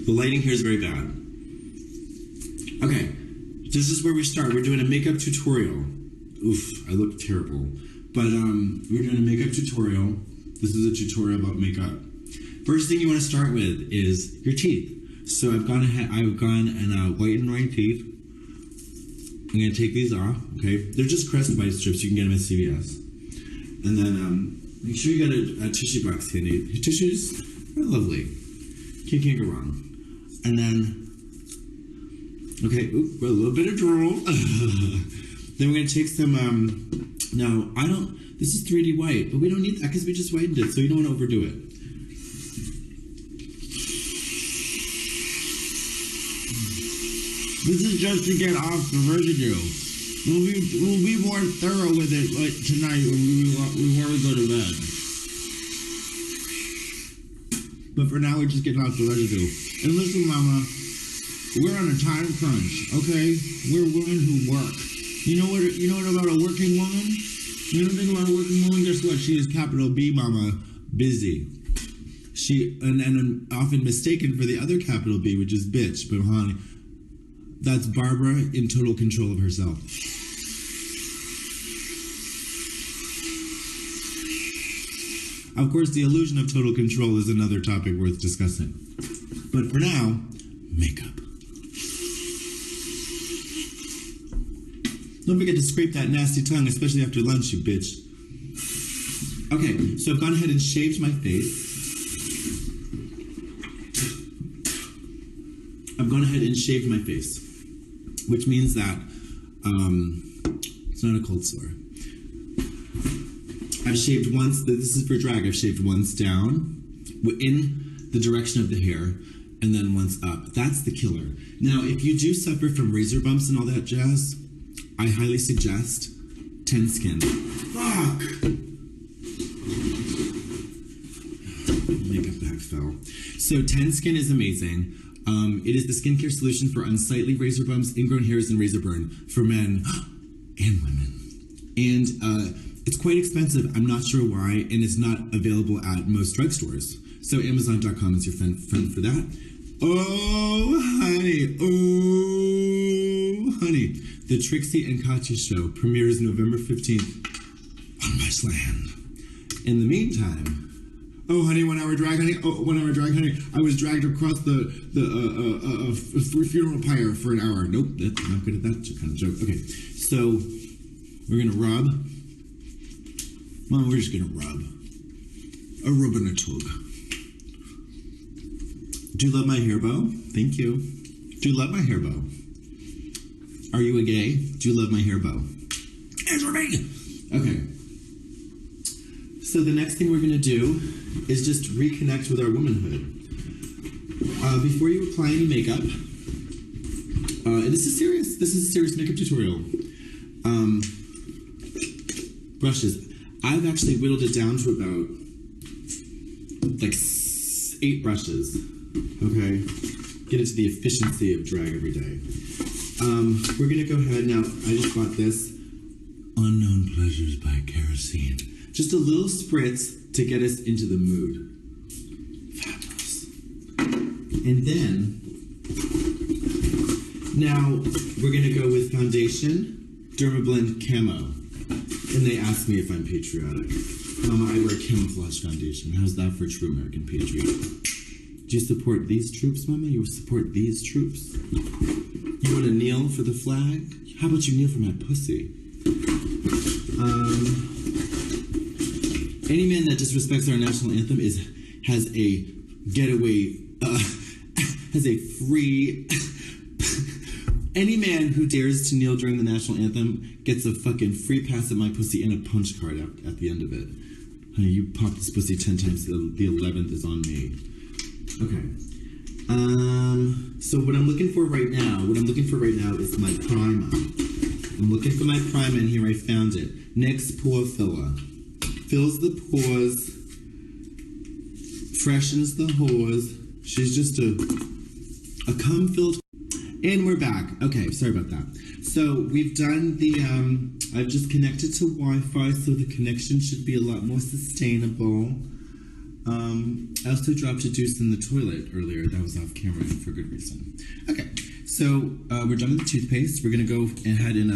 The lighting here is very bad. Okay, this is where we start. We're doing a makeup tutorial. Oof, I look terrible. But we're doing a makeup tutorial. This is a tutorial about makeup. First thing you want to start with is your teeth. So I've gone and whitened my teeth. I'm going to take these off, okay? They're just Crest white strips. You can get them at CVS. And then make sure you got a tissue box handy. Your tissues are lovely. Can't go wrong. And then, okay, a little bit of drool. Then we're going to take some, now this is 3D white, but we don't need that because we just whitened it, so you don't want to overdo it. This is just to get off the residue. We'll be more thorough with it tonight before we go to bed. But for now, we're just getting off the residue. And listen, Mama, we're on a time crunch, okay? We're women who work. You know what about a working woman? You know anything about a working woman? Guess what? She is capital B, Mama, busy. And often mistaken for the other capital B, which is bitch. But honey, that's Barbara in total control of herself. Of course, the illusion of total control is another topic worth discussing. But for now, makeup. Don't forget to scrape that nasty tongue, especially after lunch, you bitch. Okay, so I've gone ahead and shaved my face. Which means that it's not a cold sore. I've shaved once, this is for drag, I've shaved once down in the direction of the hair and then once up. That's the killer. Now, if you do suffer from razor bumps and all that jazz, I highly suggest 10 Skin. Fuck! Makeup bag fell. So 10 Skin is amazing. It is the skincare solution for unsightly razor bumps, ingrown hairs, and razor burn for men and women. And it's quite expensive. I'm not sure why, and it's not available at most drugstores. So Amazon.com is your friend for that. Oh, honey. The Trixie and Katya show premieres November 15th on my land. In the meantime, oh, honey, 1 hour drag, honey. Oh, 1 hour drag, honey. I was dragged across the funeral pyre for an hour. Nope, that's not good at that kind of joke. Okay, so we're gonna rub. Mom, we're just gonna rub. A rub and a tug. Do you love my hair bow? Thank you. Do you love my hair bow? Are you a gay? Do you love my hair bow? Answer me! Okay. So the next thing we're going to do is just reconnect with our womanhood. Before you apply any makeup, and this is a serious makeup tutorial. Brushes. I've actually whittled it down to about like 8 brushes. Okay? Get into the efficiency of drag every day. We're going to go ahead now. I just bought this Unknown Pleasures by Kerosene. Just a little spritz to get us into the mood. Fabulous. And then, now we're going to go with foundation, Dermablend Camo. And they ask me if I'm patriotic. Mama, I wear camouflage foundation. How's that for true American patriot? Do you support these troops, Mama? You support these troops? You want to kneel for the flag? How about you kneel for my pussy? Any man that disrespects our national anthem has a getaway, has a free. Any man who dares to kneel during the national anthem gets a fucking free pass at my pussy and a punch card at the end of it. Honey, you pop this pussy 10 times, the 11th is on me. Okay. So what I'm looking for right now is my primer. I'm looking for my primer, and here I found it. NYX Pore Filler. Fills the pores, freshens the whores. She's just a cum-filled. And we're back. Okay, sorry about that. So we've done the, I've just connected to Wi-Fi, so the connection should be a lot more sustainable. I also dropped a deuce in the toilet earlier. That was off camera for good reason. Okay, so we're done with the toothpaste. We're gonna go ahead and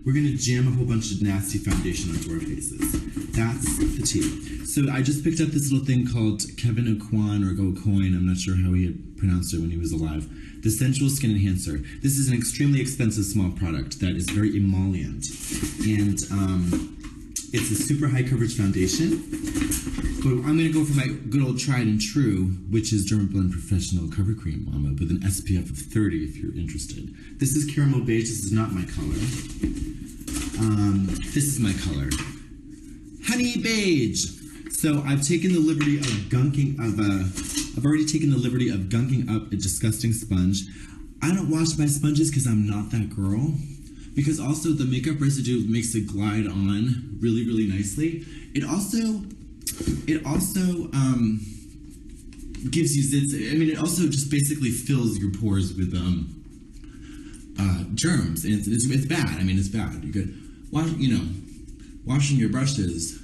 we're gonna jam a whole bunch of nasty foundation onto our faces. That's the tea. So I just picked up this little thing called Kevin O'Quan or O'Coin. I'm not sure how he had pronounced it when he was alive. The Sensual Skin Enhancer. This is an extremely expensive small product that is very emollient, and it's a super high coverage foundation. But I'm going to go for my good old tried and true, which is Dermablend Professional Cover Cream Mama with an SPF of 30 if you're interested. This is caramel beige. This is not my color. This is my color. Honey beige. So I've taken the liberty of I've already taken the liberty of gunking up a disgusting sponge. I don't wash my sponges because I'm not that girl. Because also the makeup residue makes it glide on really, really nicely. It also gives you zits. I mean, it also just basically fills your pores with germs, and it's bad. I mean, it's bad. You could washing your brushes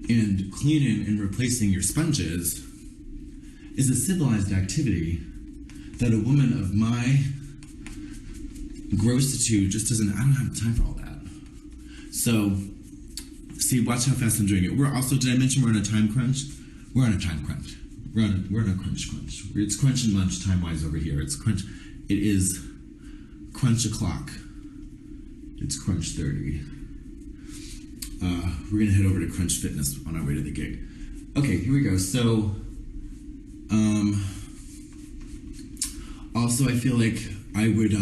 and cleaning and replacing your sponges is a civilized activity that a woman of my grossitude just doesn't. I don't have time for all that. So, see, watch how fast I'm doing it. We're also, did I mention we're on a time crunch? We're on a time crunch. We're on a crunch. It's crunch and lunch time wise over here. It's crunch. It is crunch o'clock. It's crunch 30. We're gonna head over to Crunch Fitness on our way to the gig. Okay, here we go. So, also I feel like I would,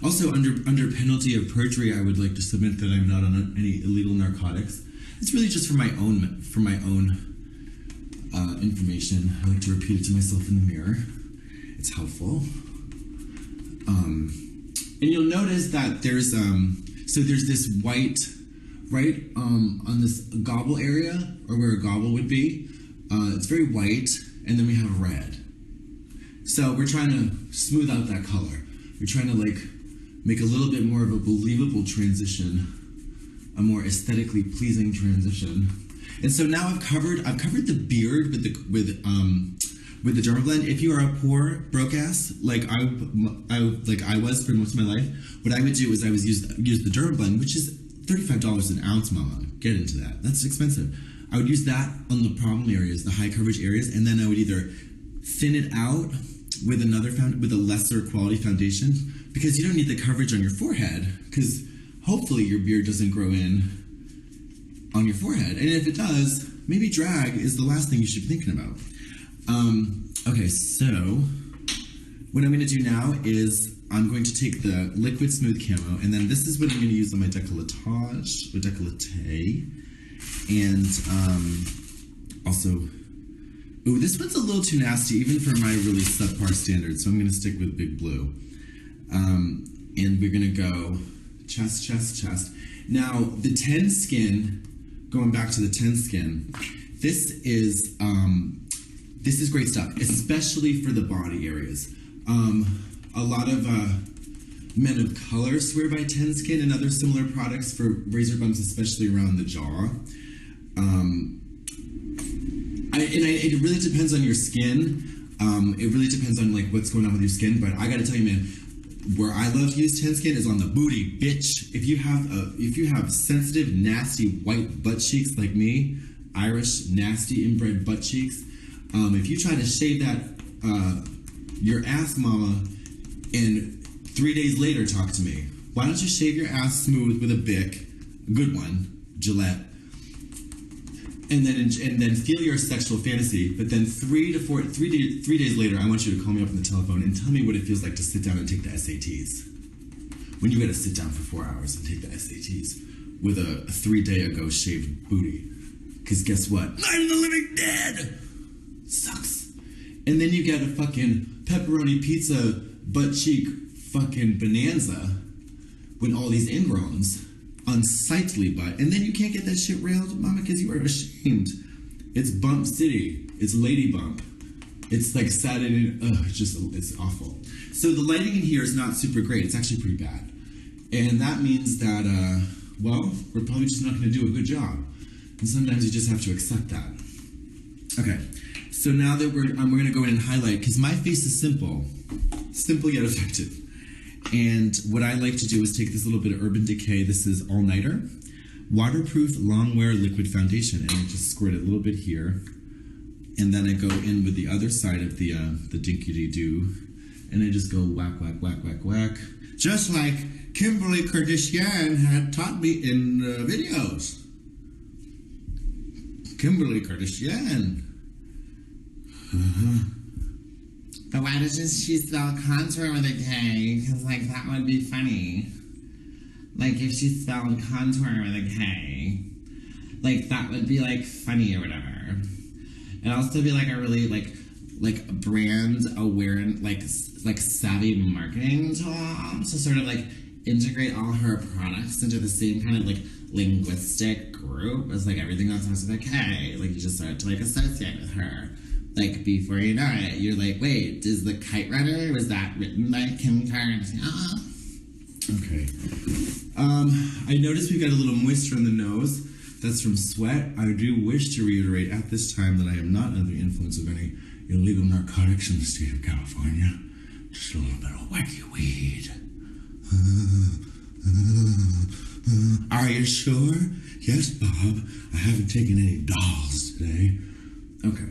also under penalty of perjury, I would like to submit that I'm not on any illegal narcotics. It's really just for my own information. I like to repeat it to myself in the mirror. It's helpful. And you'll notice that there's this white right on this gobble area, or where a gobble would be. It's very white, and then we have red. So we're trying to smooth out that color. We're trying to like make a little bit more of a believable transition, a more aesthetically pleasing transition. And so now I've covered the beard with the Dermablend. If you are a poor broke ass like I was for most of my life, what I would do is I would use the Dermablend, which is $35 an ounce, mama. Get into that. That's expensive. I would use that on the problem areas, the high coverage areas, and then I would either thin it out with with a lesser quality foundation, because you don't need the coverage on your forehead, because hopefully your beard doesn't grow in on your forehead. And if it does, maybe drag is the last thing you should be thinking about. Okay, so what I'm going to do now is I'm going to take the Liquid Smooth Camo, and then this is what I'm going to use on my décolletage, or décolleté, and also, ooh, this one's a little too nasty, even for my really subpar standards, so I'm going to stick with Big Blue. And we're going to go chest, chest, chest. Now, the 10 skin, going back to the 10 skin, this is great stuff, especially for the body areas. A lot of men of color swear by 10 skin and other similar products for razor bumps, especially around the jaw. It really depends on your skin. It really depends on like what's going on with your skin. But I gotta tell you, man, where I love to use 10 skin is on the booty, bitch. If you have sensitive, nasty white butt cheeks like me, Irish nasty inbred butt cheeks, if you try to shave that your ass, mama, and 3 days later talk to me, why don't you shave your ass smooth with a Bic, a good one, Gillette, and then feel your sexual fantasy. But then 3 days later, I want you to call me up on the telephone and tell me what it feels like to sit down and take the SATs. When you got to sit down for 4 hours and take the SATs with a 3-day ago shaved booty. Because guess what? I'm the living dead. Sucks. And then you get a fucking pepperoni pizza butt cheek fucking bonanza with all these ingrowns. Unsightly butt, and then you can't get that shit railed, mama, because you are ashamed. It's Bump City. It's Lady Bump. It's like Saturday. It's awful. So the lighting in here is not super great. It's actually pretty bad, and that means that well, we're probably just not going to do a good job. And sometimes you just have to accept that. Okay, so now that we're gonna go in and highlight, because my face is simple yet effective. And what I like to do is take this little bit of Urban Decay. This is All Nighter, waterproof long wear liquid foundation, and I just squirt it a little bit here, and then I go in with the other side of the Dinky-Doo, and I just go whack, whack, whack, whack, whack, just like Kimberly Kardashian had taught me in videos. Kimberly Kardashian. But why doesn't she spell contour with a K? Because, like, that would be funny. Like, if she spelled contour with a K, like, that would be, like, funny or whatever. It'd also be, like, a really, like brand aware, like savvy marketing tool to sort of, like, integrate all her products into the same kind of, like, linguistic group as, like, everything else has with a K. Like, you just start to, like, associate with her. Like, before you know it, you're like, wait, is the Kite Runner, was that written by Kim Kardashian? Okay. I noticed we've got a little moisture in the nose. That's from sweat. I do wish to reiterate at this time that I am not under the influence of any illegal narcotics in the state of California. Just a little bit of wacky weed. Are you sure? Yes, Bob. I haven't taken any dolls today. Okay.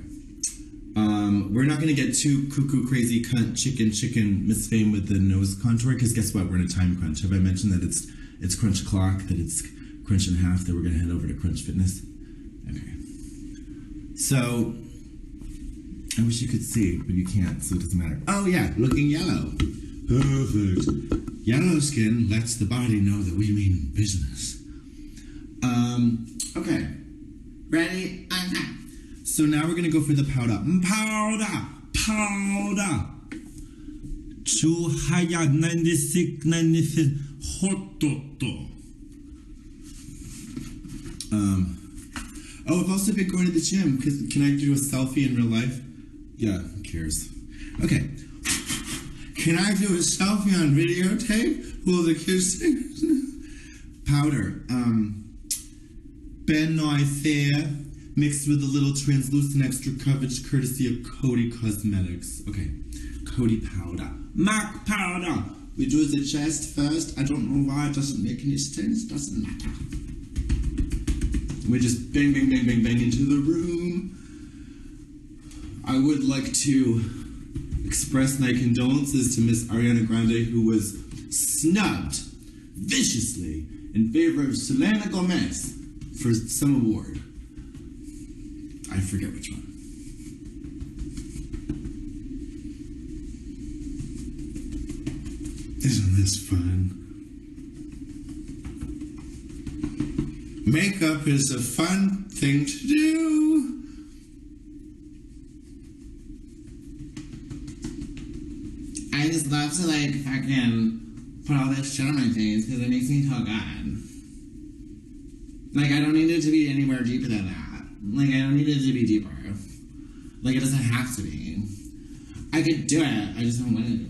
We're not going to get too cuckoo, crazy, cunt, chicken, Miss Fame with the nose contour, because guess what? We're in a time crunch. Have I mentioned that it's crunch o'clock, that it's crunch and a half, that we're going to head over to Crunch Fitness? Okay. So, I wish you could see, but you can't, so it doesn't matter. Oh yeah, looking yellow. Perfect. Yellow skin lets the body know that we mean business. Okay. Ready? Okay. So now we're gonna go for the powder. Powder! 96, 95, hot. I've also been going to the gym. Can I do a selfie in real life? Yeah, who cares? Okay. Can I do a selfie on videotape while the kids sing? Powder. Ben Noi Fair, mixed with a little translucent extra coverage courtesy of Coty Cosmetics. Okay, Coty powder. MAC powder! We do the chest first. I don't know why, it doesn't make any sense, doesn't matter. We just bang, bang, bang, bang, bang into the room. I would like to express my condolences to Miss Ariana Grande, who was snubbed viciously in favor of Selena Gomez for some award. I forget which one. Isn't this fun? Makeup is a fun thing to do. I just love to, like, fucking put all this shit on my face because it makes me feel good. Like, I don't need it to be anywhere deeper than that. Like, I don't need it to be deeper. Like, it doesn't have to be. I could do it, I just don't want to do it.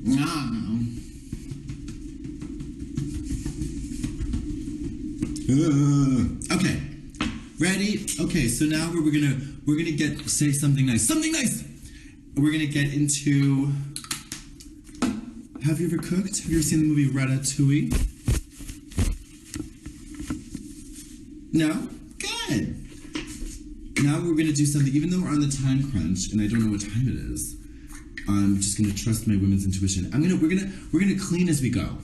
No. Okay. Ready? Okay, so now we're gonna say something nice. Something nice! We're gonna get into... Have you ever cooked? Have you ever seen the movie Ratatouille? No? Good. Now we're gonna do something, even though we're on the time crunch, and I don't know what time it is, I'm just gonna trust my women's intuition. We're gonna clean as we go.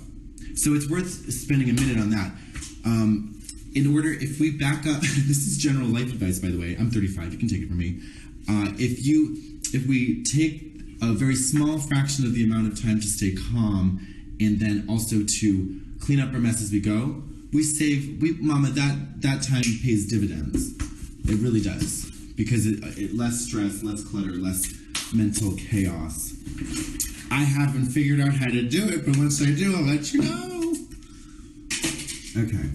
So it's worth spending a minute on that. In order, if we back up, this is general life advice, by the way. I'm 35, you can take it from me. If we take a very small fraction of the amount of time to stay calm, and then also to clean up our mess as we go, Mama, that time pays dividends. It really does. Because it less stress, less clutter, less mental chaos. I haven't figured out how to do it, but once I do, I'll let you know. Okay.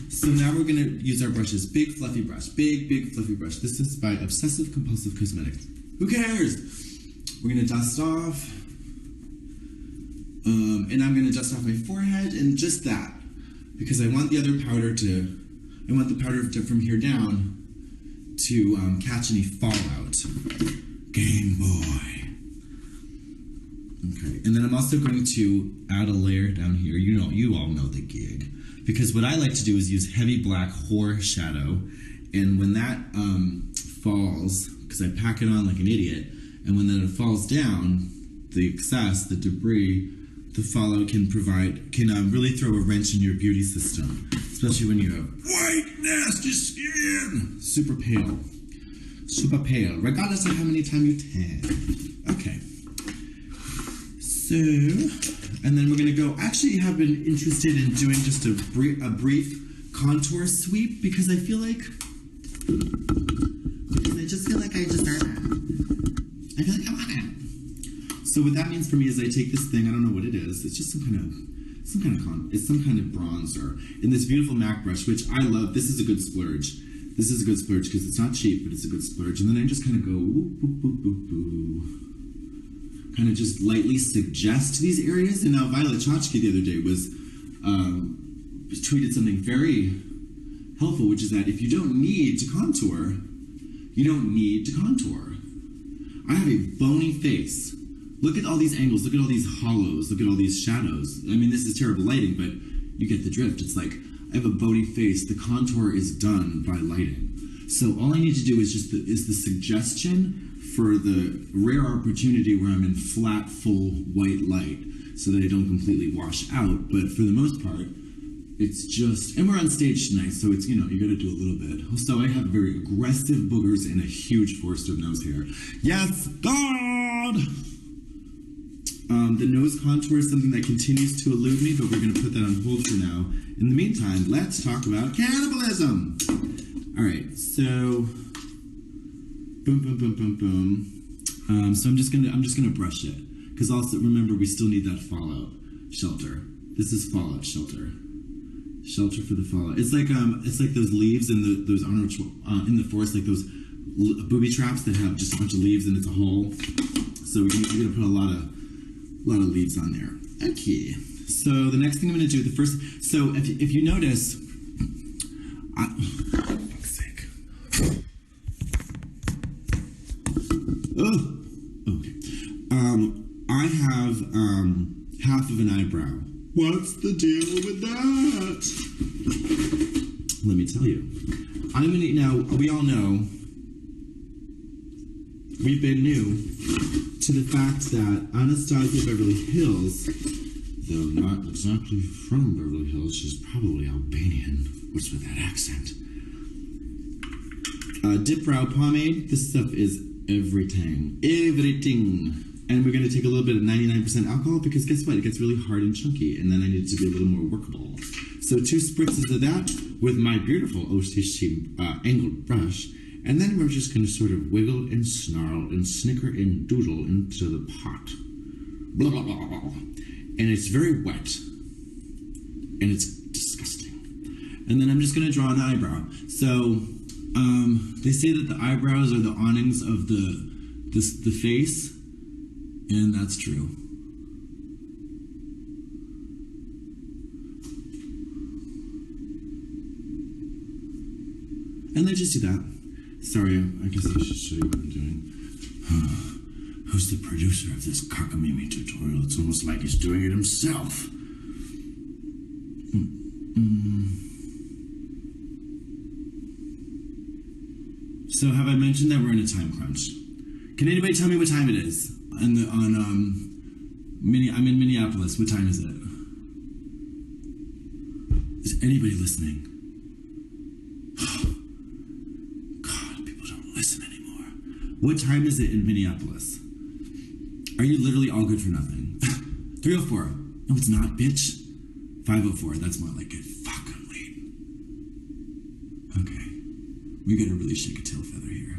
So now we're gonna use our brushes. Big fluffy brush. Big fluffy brush. This is by Obsessive Compulsive Cosmetics. Who cares? We're gonna dust off. And I'm gonna dust off my forehead and just that. Because I want the other powder from here down catch any fallout. Game Boy. Okay, and then I'm also going to add a layer down here. You all know the gig. Because what I like to do is use heavy black horror shadow, and when that falls, because I pack it on like an idiot, and when it falls down, the excess, the debris, the fallout can really throw a wrench in your beauty system, especially when you have white, nasty skin. Super pale, regardless of how many times you tan. Okay. So, and then we're gonna go. Actually, have been interested in doing just a brief contour sweep because I just feel like I deserve it. I feel like I want it. So what that means for me is I take this thing. I don't know what it is. It's just some kind of bronzer in this beautiful MAC brush, which I love. This is a good splurge. This is a good splurge because it's not cheap, but it's a good splurge. And then I just kind of go whoop, whoop, whoop, whoop, whoop. Kind of just lightly suggest these areas. And now Violet Chachki the other day was tweeted something very helpful, which is that if you don't need to contour, you don't need to contour. I have a bony face. Look at all these angles, look at all these hollows, look at all these shadows. I mean, this is terrible lighting, but you get the drift. It's like, I have a bony face, the contour is done by lighting. So all I need to do is the suggestion for the rare opportunity where I'm in flat, full white light so that I don't completely wash out. But for the most part, it's just, and we're on stage tonight, so it's, you gotta do a little bit. So I have very aggressive boogers and a huge forest of nose hair. Yes, God! The nose contour is something that continues to elude me, but we're gonna put that on hold for now. In the meantime, let's talk about cannibalism. All right, so boom, boom, boom, boom, boom. So I'm just gonna brush it, because also remember we still need that fallout shelter. This is fallout shelter. Shelter for the fallout. It's like those leaves in those Arnold in the forest, like those booby traps that have just a bunch of leaves and it's a hole. So we're gonna put a lot of leaves on there. Okay. So the next thing I'm gonna do, so if you notice, for fuck's sake. Oh, okay. I have half of an eyebrow. What's the deal with that? Let me tell you. We all know, we've been new to the fact that Anastasia Beverly Hills, though not exactly from Beverly Hills, she's probably Albanian. What's with that accent? Dip Brow Pomade. This stuff is everything. Everything. And we're going to take a little bit of 99% alcohol because guess what? It gets really hard and chunky, and then I need it to be a little more workable. So 2 spritzes of that with my beautiful Ostishi angled brush, and then we're just going to sort of wiggle and snarl and snicker and doodle into the pot. Blah, blah, blah, blah. And it's very wet, and it's disgusting. And then I'm just going to draw an eyebrow. So they say that the eyebrows are the awnings of the face. And that's true. And then just do that. Sorry, I guess I should show you what I'm doing. Who's the producer of this cockamamie tutorial? It's almost like he's doing it himself. So have I mentioned that we're in a time crunch? Can anybody tell me what time it is? I'm in Minneapolis. What time is it? Is anybody listening? God, people don't listen anymore. What time is it in Minneapolis? Are you literally all good for nothing? 3:04. No, it's not, bitch. 5:04. That's more like it. Fuck, I'm late. Okay. We gotta really shake a tail feather here.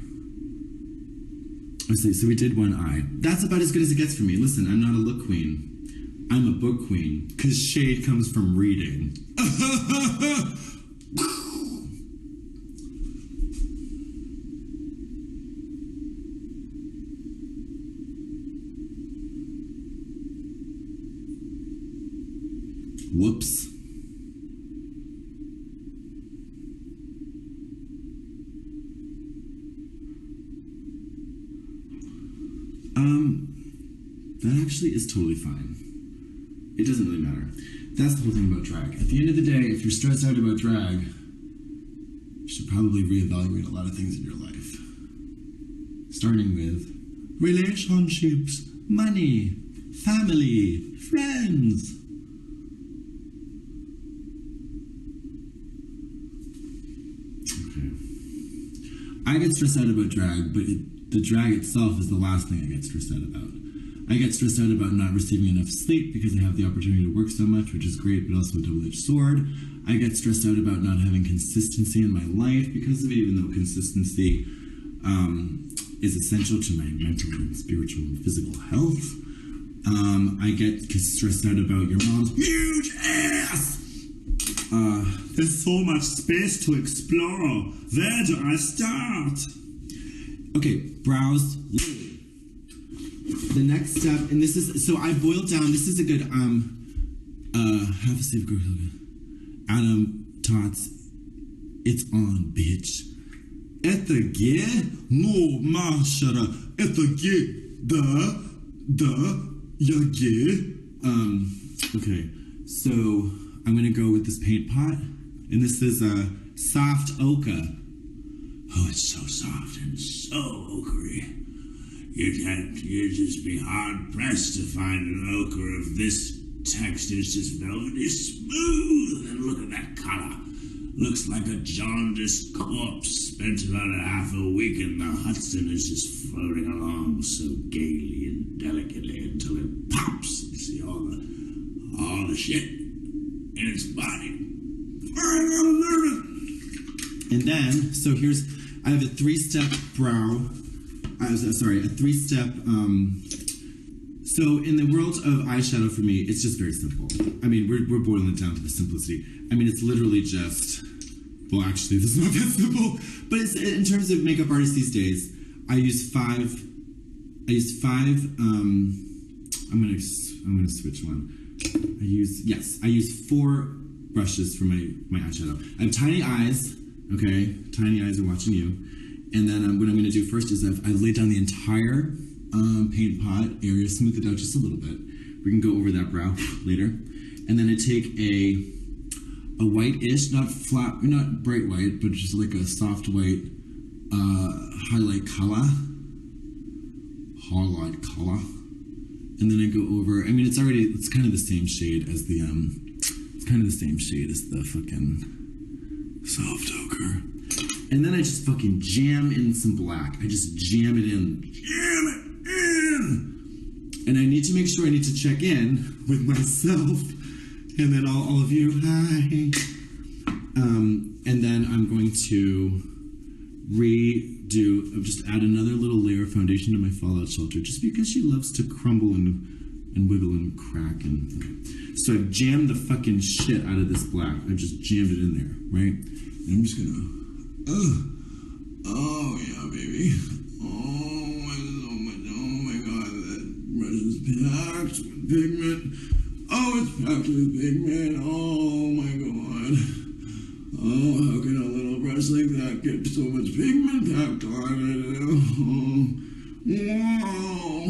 Let's see, so we did one eye. That's about as good as it gets for me. Listen, I'm not a look queen. I'm a book queen. Because shade comes from reading. Whoops. That actually is totally fine. It doesn't really matter. That's the whole thing about drag. At the end of the day, if you're stressed out about drag, you should probably reevaluate a lot of things in your life. Starting with relationships, money, family, friends. Okay. I get stressed out about drag, but the drag itself is the last thing I get stressed out about. I get stressed out about not receiving enough sleep because I have the opportunity to work so much, which is great, but also a double-edged sword. I get stressed out about not having consistency in my life because of it, even though consistency is essential to my mental and spiritual and physical health. I get stressed out about your mom's huge ass! There's so much space to explore. Where do I start? Okay, brows, literally. The next step, and this is, so I boiled down, this is a good, have a safe girl, Adam Tots, it's on, bitch. Etterge, no, mashara, etterge, yage. Okay, so I'm gonna go with this paint pot, and this is a soft ochre. Oh, it's so soft and so ochre-y. You'd just be hard-pressed to find an ochre of this texture. It's just velvety smooth, and look at that color. Looks like a jaundiced corpse spent about a half a week in the Hudson. Is just floating along so gaily and delicately until it pops. You see all the shit in its body. And then, so I have a three-step brow. A three-step, so in the world of eyeshadow for me, it's just very simple. I mean, we're boiling it down to the simplicity. I mean, it's literally just, well, actually, this is not that simple, but it's, in terms of makeup artists these days, I use five, I'm gonna switch one. I use 4 brushes for my eyeshadow. I have tiny eyes, okay? Tiny eyes are watching you. And then what I'm going to do first is I lay down the entire paint pot area, smooth it out just a little bit. We can go over that brow later. And then I take a white-ish, not bright white, but just like a soft white highlight color. And then I go over, I mean, it's kind of the same shade as the fucking soft ochre. And then I just fucking jam in some black. I just jam it in. And I need to make sure I need to check in with myself. And then all of you, hi. And then I'm going to just add another little layer of foundation to my fallout shelter, just because she loves to crumble and wiggle and crack. Okay. So I've jammed the fucking shit out of this black. I've just jammed it in there, right? And I'm just gonna, oh yeah, baby. Oh my god, that brush is packed with pigment. Oh, it's packed with pigment. Oh my god. Oh, how can a little brush like that get so much pigment packed on it? Oh, wow.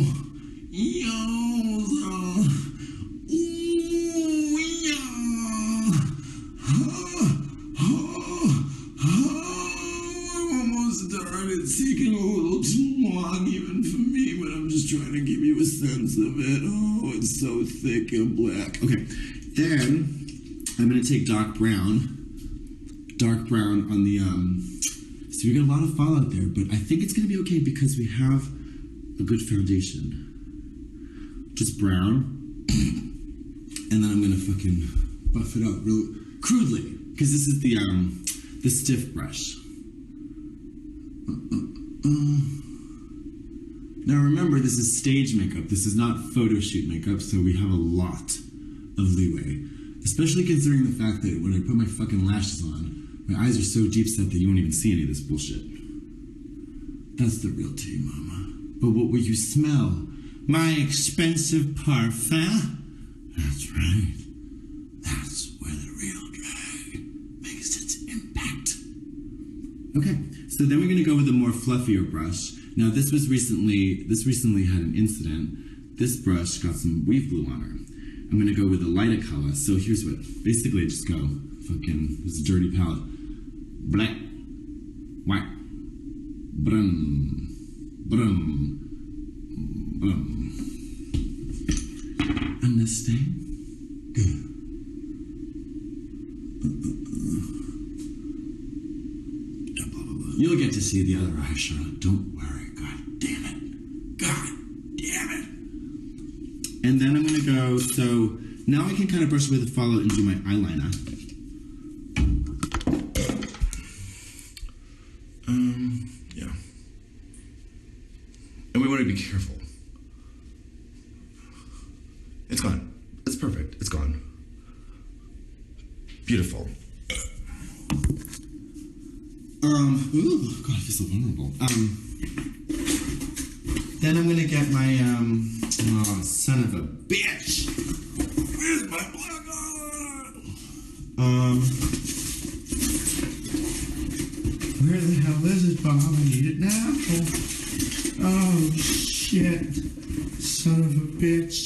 Yowza. Ooh, yeah. I'm almost done. It's taking a little too long even for me, but I'm just trying to give you a sense of it. Oh, it's so thick and black. Okay, then I'm going to take dark brown on the, so we got a lot of fallout there, but I think it's going to be okay because we have a good foundation. Just brown. And then I'm going to fucking buff it out real crudely, because this is the stiff brush. Now remember, this is stage makeup. This is not photo shoot makeup, so we have a lot of leeway. Especially considering the fact that when I put my fucking lashes on, my eyes are so deep set that you won't even see any of this bullshit. That's the real tea, mama. But what will you smell? My expensive parfum? That's right. That's where the real drag makes its impact. Okay, so then we're going to go with a more fluffier brush. Now this recently had an incident. this brush got some wave glue on her. I'm gonna go with a lighter color. So here's what, basically I just go, fucking, this is a dirty palette. Black, white, brum, brum, brum. Understand? Good. You'll get to see the other eye, Charlotte. Don't worry. God damn it. God damn it. And then I'm going to go, so now I can kind of brush away the fallout and do my eyeliner. Yeah. And we want to be careful. It's gone. It's perfect. It's gone. Beautiful. Ooh, God, I feel so vulnerable. Then I'm gonna get my, oh, son of a bitch! Where's my black eye? Where the hell is it, Bob? I need it now. Oh, shit. Son of a bitch.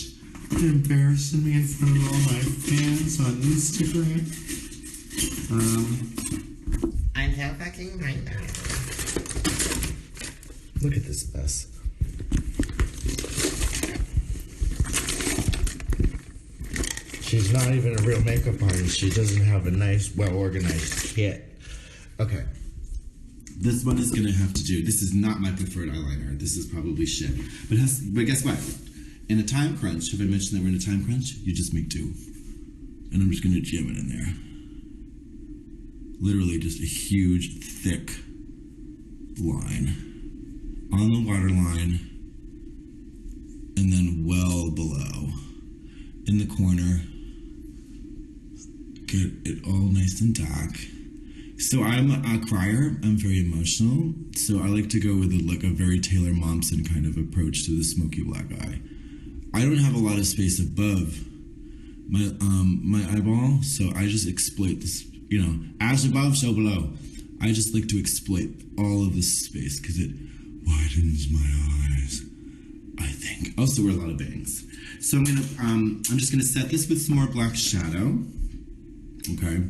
You're embarrassing me in front of all my fans on Instagram. I'm so fucking right now. Look at this mess. She's not even a real makeup artist. She doesn't have a nice, well-organized kit. Okay. This one is going to have to do. This is not my preferred eyeliner. This is probably shit. But guess what? In a time crunch, have I mentioned that we're in a time crunch? You just make do. And I'm just going to jam it in there. Literally just a huge, thick line on the waterline and then well below in the corner. Get it all nice and dark. So I'm a crier. I'm very emotional. So I like to go with a very Taylor Momsen kind of approach to the smoky black eye. I don't have a lot of space above my eyeball, so I just exploit this. You know, as above, so below. I just like to exploit all of this space because it widens my eyes, I think. I also wear a lot of bangs. So I'm just gonna set this with some more black shadow, okay?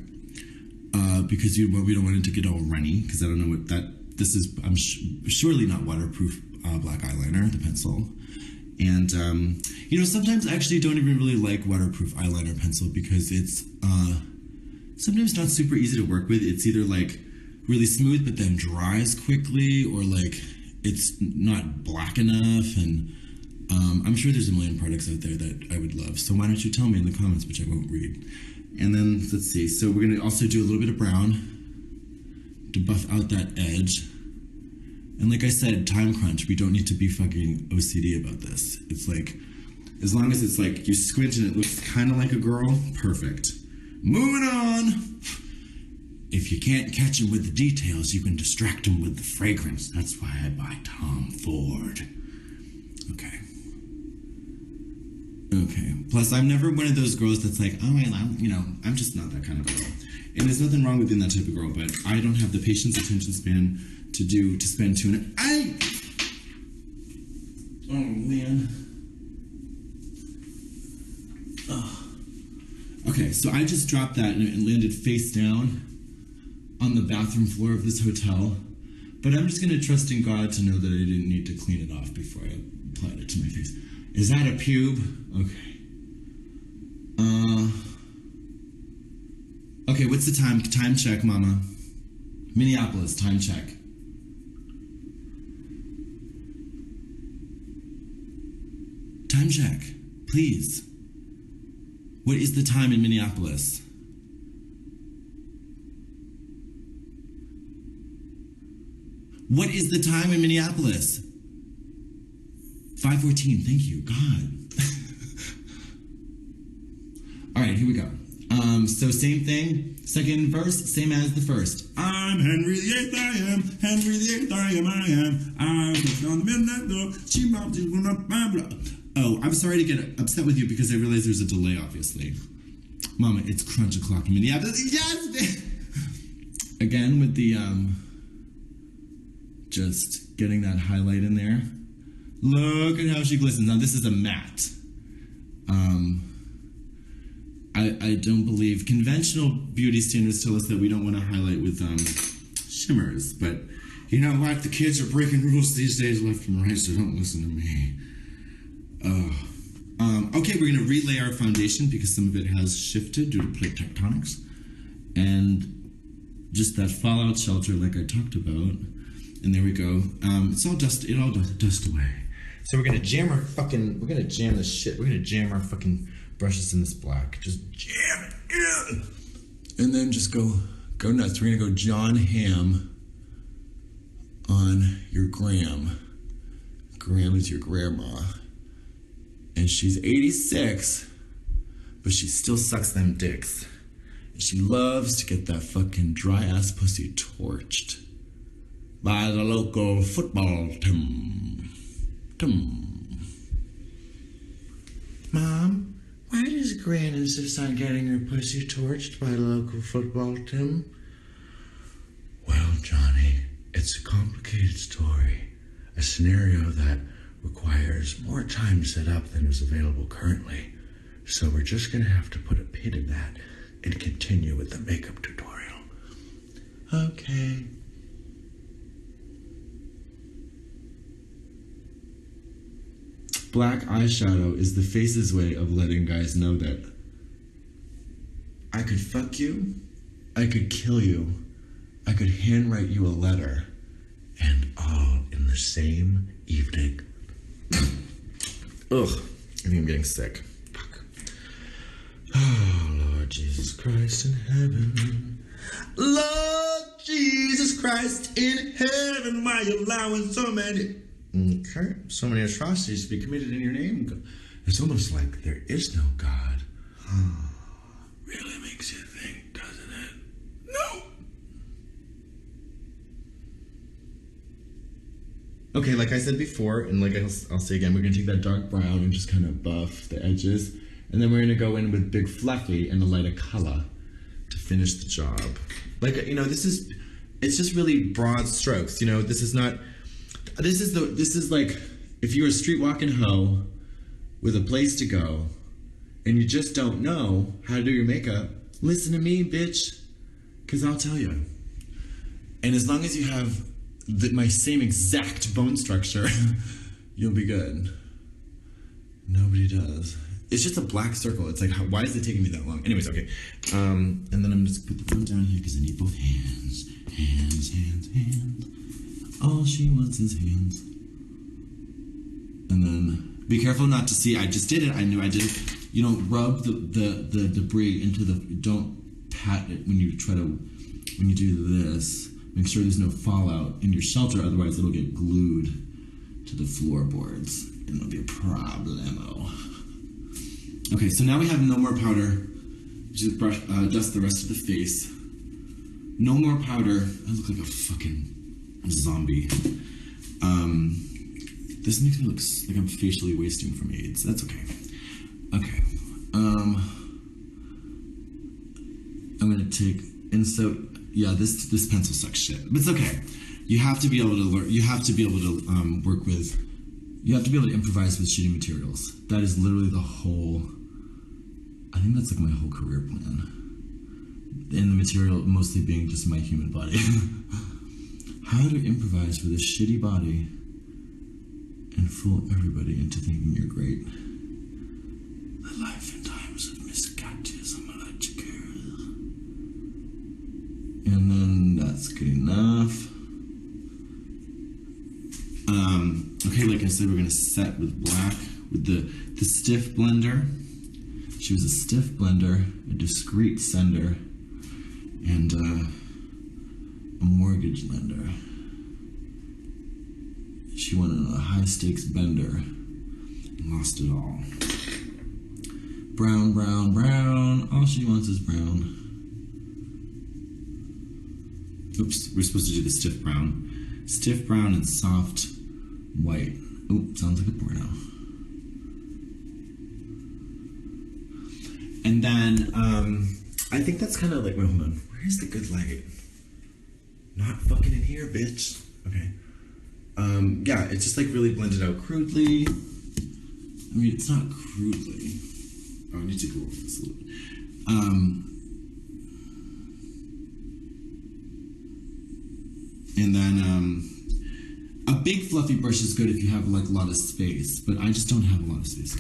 Because we don't want it to get all runny, because I don't know what this is. I'm surely not waterproof black eyeliner, the pencil. And, you know, sometimes I actually don't even really like waterproof eyeliner pencil because it's, sometimes not super easy to work with. It's either like really smooth but then dries quickly, or like it's not black enough. And I'm sure there's a million products out there that I would love. So why don't you tell me in the comments, which I won't read. And then let's see. So we're gonna also do a little bit of brown to buff out that edge. And like I said, time crunch. We don't need to be fucking OCD about this. It's like, as long as it's like you squint and it looks kind of like a girl, perfect. Moving on. If you can't catch him with the details, you can distract him with the fragrance. That's why I buy Tom Ford. Okay. Okay. Plus, I'm never one of those girls that's like, oh, I'm just not that kind of girl. And there's nothing wrong with being that type of girl, but I don't have the patience, attention span to spend 2 minutes. Oh, man. Ugh. Okay, so I just dropped that and it landed face down on the bathroom floor of this hotel. But I'm just going to trust in God to know that I didn't need to clean it off before I applied it to my face. Is that a pube? Okay. Okay, what's the time? Time check, mama. Minneapolis, time check. Time check, please. What is the time in Minneapolis? What is the time in Minneapolis? 5:14, thank you, God. All right, here we go. So same thing, second verse, same as the first. I'm Henry VIII, I am, Henry VIII, I am, I'm on the midnight door, she mounted up my blood. Oh, I'm sorry to get upset with you because I realize there's a delay, obviously. Mama, it's crunch o'clock in Minneapolis. Yes! Again, with the, just getting that highlight in there. Look at how she glistens. Now this is a matte. I don't believe conventional beauty standards tell us that we don't want to highlight with shimmers, but you know what? The kids are breaking rules these days left and right, so don't listen to me. Okay, we're gonna relay our foundation because some of it has shifted due to plate tectonics, and just that fallout shelter like I talked about. And there we go. It's all dust. It all dust away. So we're gonna jam our fucking. We're gonna jam this shit. We're gonna jam our fucking brushes in this black. Just jam it in, and then just go nuts. We're gonna go John Ham on your Graham. Graham is your grandma, and she's 86, but she still sucks them dicks. And she loves to get that fucking dry ass pussy torched by the local football team. Mom, why does Gran insist on getting her pussy torched by the local football team? Well, Johnny, it's a complicated story. A scenario that requires more time set up than is available currently. So we're just gonna have to put a pin in that and continue with the makeup tutorial. Okay. Black eyeshadow is the face's way of letting guys know that I could fuck you, I could kill you, I could handwrite you a letter, and all in the same evening. Ugh, I think I'm getting sick. Fuck. Oh, Lord Jesus Christ in heaven. Lord Jesus Christ in heaven, why you allowing so many... Okay, so many atrocities to be committed in your name. It's almost like there is no God. Really makes you think, doesn't it? No! Okay, like I said before, and like I'll say again, we're gonna take that dark brown and just kind of buff the edges. And then we're gonna go in with Big Fluffy and a lighter color to finish the job. Like, you know, it's just really broad strokes. You know, this is like if you're a street walking hoe with a place to go and you just don't know how to do your makeup, listen to me, bitch, because I'll tell you. And as long as you have my same exact bone structure, you'll be good. Nobody does. It's just a black circle. It's like, why is it taking me that long? Anyways, okay. And then I'm just put the one down here because I need both hands. Hands. All she wants is hands. And then be careful not to see. I just did it. I knew I did it. You don't rub the debris into the. Don't pat it when you do this. Make sure there's no fallout in your shelter. Otherwise, it'll get glued to the floorboards, and it'll be a problemo. Okay, so now we have no more powder. Just dust the rest of the face. No more powder. I look like a fucking zombie. This makes me look like I'm facially wasting from AIDS. That's okay. Okay. I'm gonna take, and so yeah, this pencil sucks shit, but it's okay. You have to be able to learn. You have to be able to work with. You have to be able to improvise with shitty materials. That is literally the whole. I think that's like my whole career plan. And the material mostly being just my human body. How to improvise with a shitty body and fool everybody into thinking you're great. The life and times of Miss Katya Zamolodchikova. And then that's good enough. Okay, like I said, we're gonna set with black with the stiff blender. She was a stiff blender, a discreet sender, and a mortgage lender. She went on a high stakes bender and lost it all. Brown, brown, brown. All she wants is brown. Oops, we're supposed to do the stiff brown. Stiff brown and soft white. Oop, sounds like a porno. And then, I think that's kind of like, wait, hold on. Where's the good light? Not fucking in here, bitch. Okay. Yeah, it's just like really blended out crudely. I mean, it's not crudely. Oh, I need to go over this a little bit. And then a big fluffy brush is good if you have like a lot of space, but I just don't have a lot of space.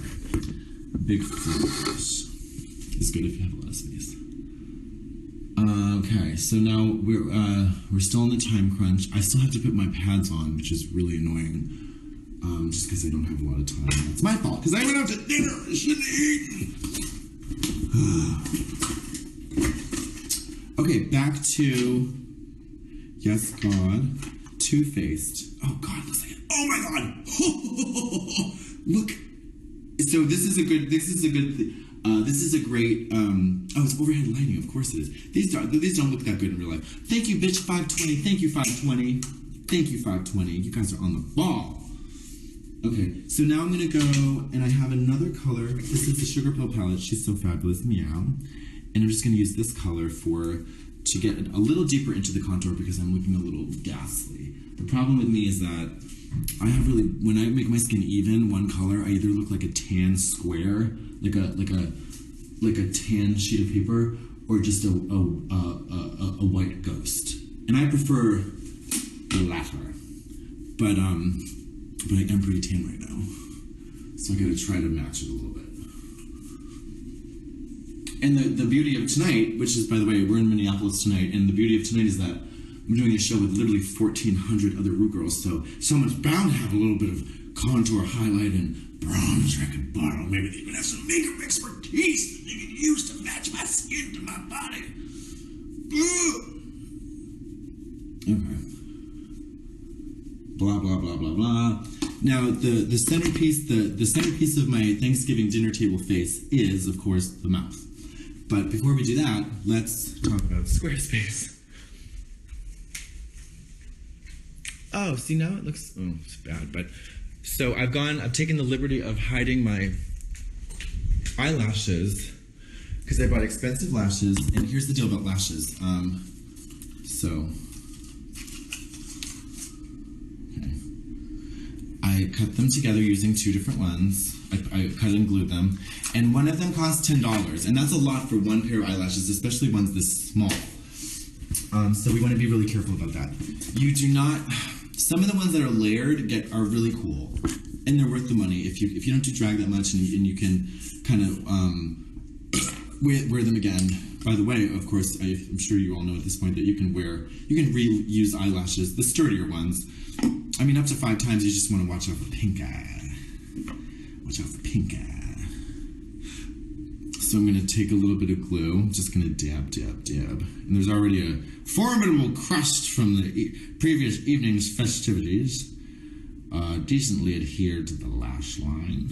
A big fluffy brush is good if you have a lot of space. Okay, so now we're still in the time crunch. I still have to put my pads on, which is really annoying. Just because I don't have a lot of time. It's my fault, because I went out to dinner. I shouldn't have eaten. Okay, back to Yes God, Too Faced. Oh God, it looks like it. Oh my God! Look. So this is a great. This is a great. Oh, it's overhead lighting. Of course it is. These don't look that good in real life. Thank you, bitch. 520. Thank you, 520. Thank you, 520. You guys are on the ball. Okay, so now I'm gonna go and I have another color. This is the Sugar Pill palette. She's so fabulous, meow. And I'm just gonna use this color to get a little deeper into the contour because I'm looking a little ghastly. The problem with me is that when I make my skin even, one color, I either look like a tan square, like a tan sheet of paper, or just a white ghost. And I prefer the latter. But I am pretty tan right now. So I gotta try to match it a little bit. And the beauty of tonight, which is, by the way, we're in Minneapolis tonight, and the beauty of tonight is that I'm doing a show with literally 1,400 other root girls, so someone's bound to have a little bit of contour, highlight, and bronze I could borrow. Maybe they even have some makeup expertise that they can use to match my skin to my body. Ugh. Okay. Blah, blah, blah, blah, blah. Now, the centerpiece of my Thanksgiving dinner table face is, of course, the mouth. But before we do that, let's talk about Squarespace. Oh, see now it looks, oh, it's bad, but, so I've taken the liberty of hiding my eyelashes, because I bought expensive lashes, and here's the deal about lashes. I cut them together using two different ones. I cut and glued them. And one of them cost $10. And that's a lot for one pair of eyelashes, especially ones this small. So we want to be really careful about that. You do not... Some of the ones that are layered are really cool. And they're worth the money if you don't do drag that much and you can kind of wear them again. By the way, of course, I'm sure you all know at this point that you can reuse eyelashes, the sturdier ones. I mean, up to 5 times, you just want to watch out for pink eye. Watch out for pink eye. So I'm going to take a little bit of glue. I'm just going to dab, dab, dab. And there's already a formidable crust from the previous evening's festivities. Decently adhered to the lash line.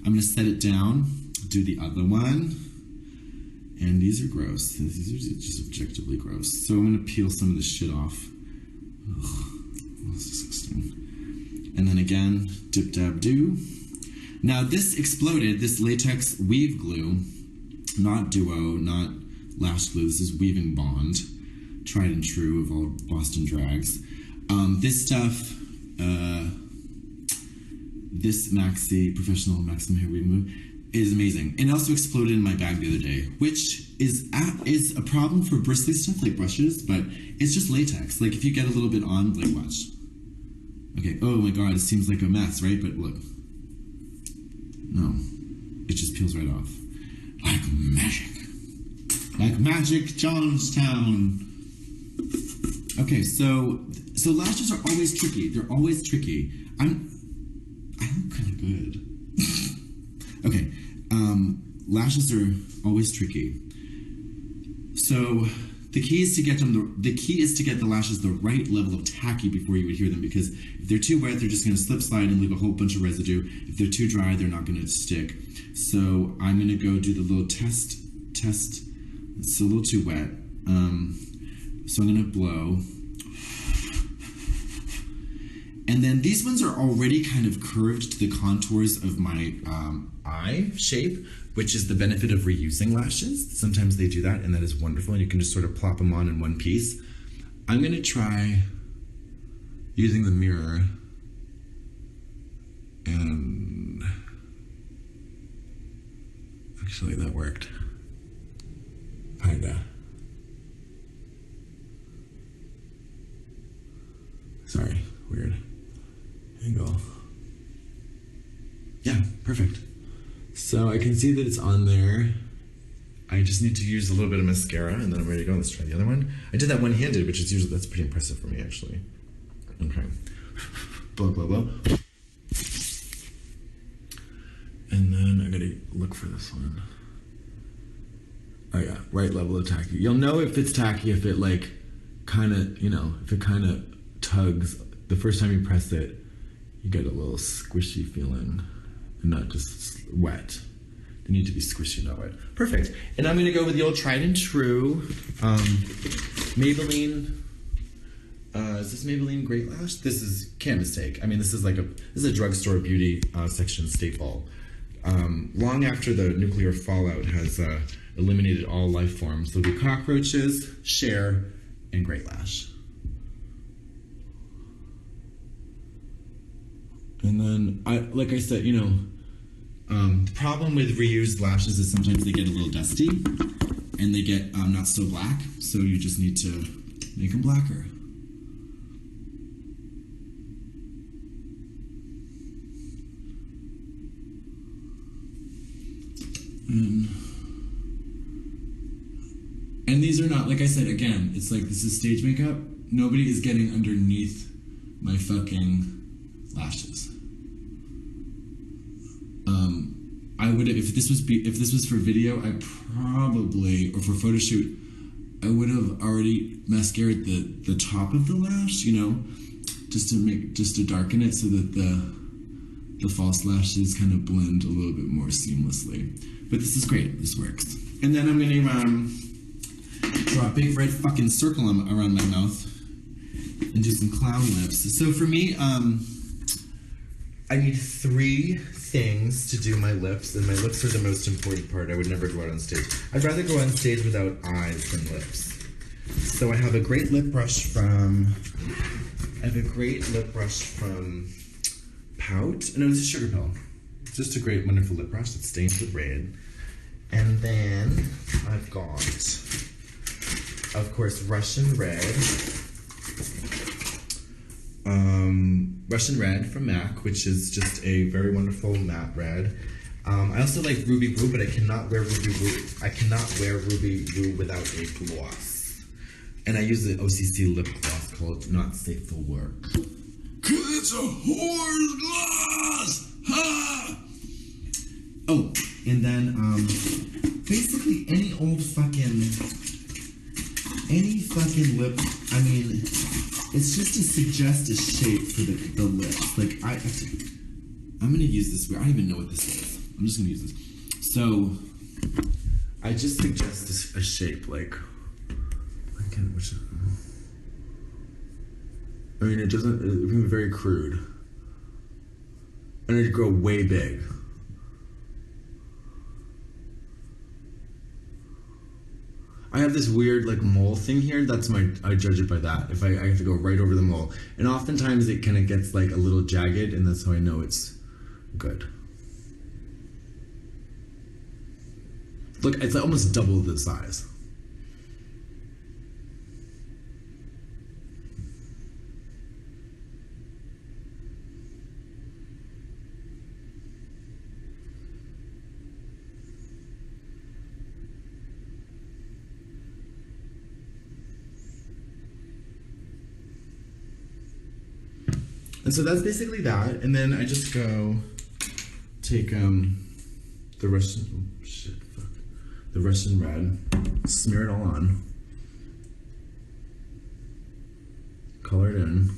I'm going to set it down, do the other one. And these are gross. These are just objectively gross. So I'm going to peel some of this shit off. Ugh. That's disgusting. And then again, dip, dab, do. Now this exploded, this latex weave glue, not Duo, not lash glue, this is weaving bond, tried and true of all Boston drags. This stuff, this Professional Maximum Hair Weaving Glue, is amazing. And it also exploded in my bag the other day, which is a problem for bristly stuff like brushes, but it's just latex. Like if you get a little bit on, like watch. Okay, oh my God, it seems like a mess, right? But look. No, it just peels right off. Like magic. Like magic, Johnstown. Okay, so lashes are always tricky. They're always tricky. I look kind of good. Okay, lashes are always tricky. So the key is to get the lashes the right level of tacky before you adhere them, because if they're too wet, they're just going to slip slide and leave a whole bunch of residue. If they're too dry, they're not going to stick. So I'm going to go do the little test. It's a little too wet. So I'm going to blow. And then these ones are already kind of curved to the contours of my eye shape, which is the benefit of reusing lashes. Sometimes they do that, and that is wonderful, and you can just sort of plop them on in one piece. I'm going to try using the mirror Actually, that worked. Kinda. Sorry, weird angle. Yeah, perfect. So I can see that it's on there. I just need to use a little bit of mascara and then I'm ready to go. Let's try the other one. I did that one-handed, which is usually, that's pretty impressive for me actually. Okay. Blow, blow, blow. And then I gotta look for this one. Oh yeah, right level of tacky. You'll know if it's tacky if it like kind of, you know, if it kind of tugs. The first time you press it, you get a little squishy feeling and not just wet. They need to be squishy, not wet. Perfect. And I'm gonna go with the old tried and true Maybelline. Is this Maybelline Great Lash? This is, can't mistake. I mean, this is a drugstore beauty section staple. Long after the nuclear fallout has eliminated all life forms, there'll be cockroaches, Cher, and Great Lash. And then, like I said, you know, the problem with reused lashes is sometimes they get a little dusty and they get not so black, so you just need to make them blacker. And these are not, like I said, again, it's like this is stage makeup. Nobody is getting underneath my fucking lashes. I would have, if this was for video, I probably, or for photo shoot, I would have already mascaraed the top of the lash, you know, just to darken it so that the false lashes kind of blend a little bit more seamlessly. But this is great. This works. And then I'm gonna draw a big red fucking circle around my mouth and do some clown lips. So for me, I need 3 things to do my lips, and my lips are the most important part. I would never go out on stage. I'd rather go on stage without eyes than lips. So I have a great lip brush from Pout. No, it's a Sugar Pill. It's just a great, wonderful lip brush that stains with red. And then I've got, of course, Russian Red. Russian Red from MAC, which is just a very wonderful matte red. I also like Ruby Woo, but I cannot wear Ruby Woo without a gloss. And I use the OCC lip gloss called Not Safe for Work. 'Cause it's a whore's gloss! Ha! Oh, and then, basically any fucking lip, I mean, it's just to suggest a shape for the lips. Like, I'm gonna use this, I don't even know what this is. I'm just gonna use this. So, I just suggest a shape, like, I mean, it can be very crude. And it'd grow way big. I have this weird like mole thing here. I judge it by that. If I have to go right over the mole. And oftentimes it kind of gets like a little jagged, and that's how I know it's good. Look, it's almost double the size. And so that's basically that, and then I just go take the Russian Red, smear it all on, color it in,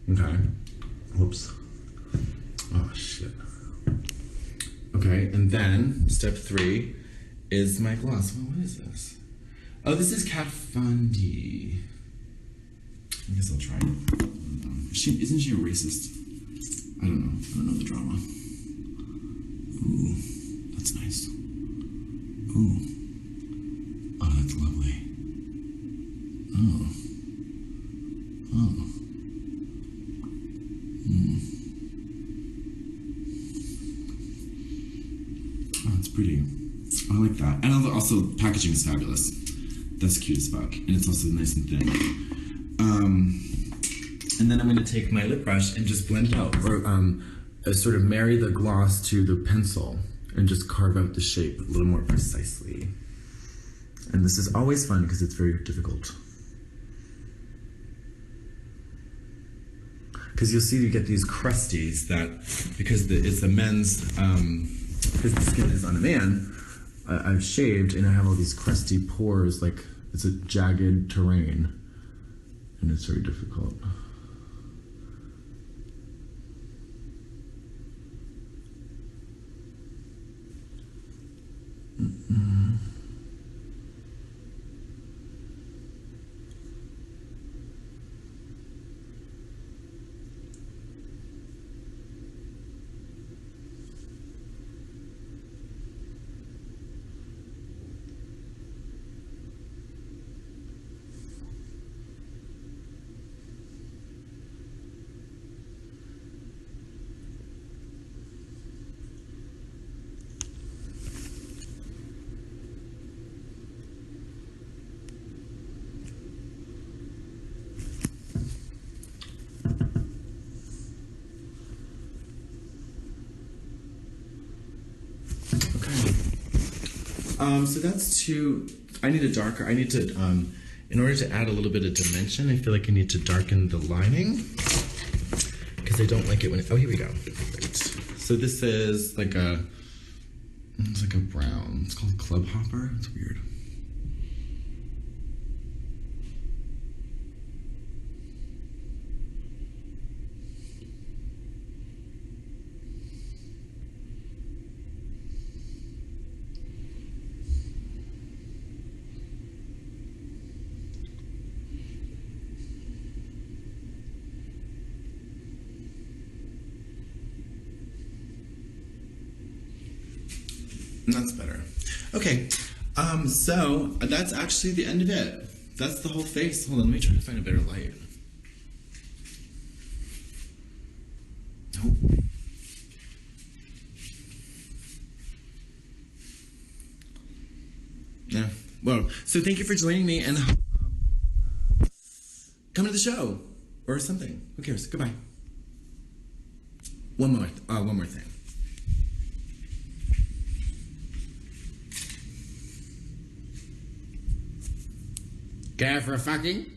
okay, whoops, oh shit, okay, and then step 3 is my gloss. Well, what is this? Oh, this is Kat Von D. I guess I'll try it. Isn't she a racist? I don't know. I don't know the drama. Ooh, that's nice. Ooh. Oh, that's lovely. Oh. Oh. pretty. I like that. And also, packaging is fabulous. That's cute as fuck. And it's also nice and thin. And then I'm going to take my lip brush and just blend it out. Or sort of marry the gloss to the pencil and just carve out the shape a little more precisely. And this is always fun because it's very difficult. Because you'll see you get these crusties that, because it's a men's, because the skin is on a man, I've shaved and I have all these crusty pores, like it's a jagged terrain, and it's very difficult. So that's I need to, in order to add a little bit of dimension, I feel like I need to darken the lining, because I don't like it when oh, here we go. Right. So this is it's like a brown, it's called Club Hopper, it's weird. That's better. Okay, so that's actually the end of it. That's the whole face. Hold on, let me try to find a better light. Oh. Yeah, well, so thank you for joining me, and come to the show, or something. Who cares? Goodbye. One more thing. Care for fucking?